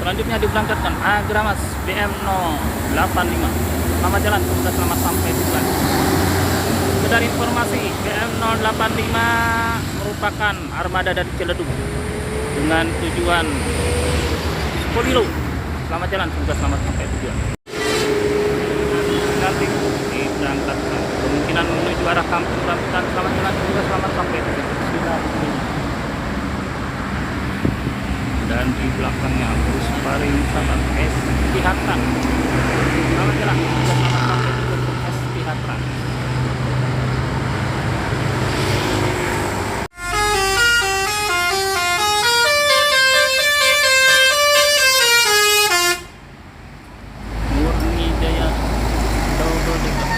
Selanjutnya diberangkatkan Agramas BM 085. Selamat jalan, semoga selamat sampai tujuan. Sekedar informasi, BM 085 merupakan armada dari Ciledug dengan tujuan Polilo. Selamat jalan, semoga selamat sampai tujuan. Nanti diberangkatkan kemungkinan menuju arah kampung Rambutan. Selamat jalan, semoga selamat sampai tujuan. Dan di belakangnya bus pariwisata S Pihatan. Selamat jalan, semoga selamat sampai tujuan untuk S Pihatan. Murni Jaya Double Decker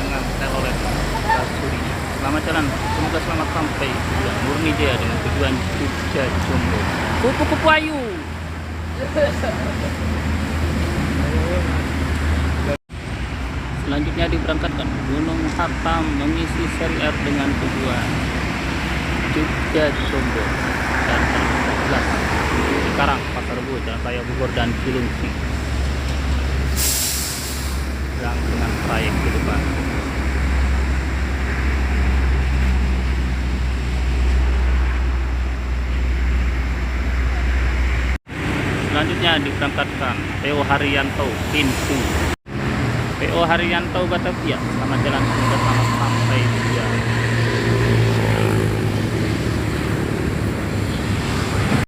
dengan telolet Kasuri. Selamat jalan, semoga selamat sampai tujuan Murni Jaya dengan tujuan Jogja Jombo. Kupu-kupu ayu. Selanjutnya diberangkatkan Gunung Hatam mengisi seri R dengan tujuan Jogja Jombo dan 11 Cikarang, Pasar Rebo, Jalan Raya Bogor dan Cilengsi. Dengan trayek ke depan. Selanjutnya diberangkatkan PO Haryanto Pintu. PO Haryanto Batavia. Selamat jalan, semoga selamat sampai tujuan.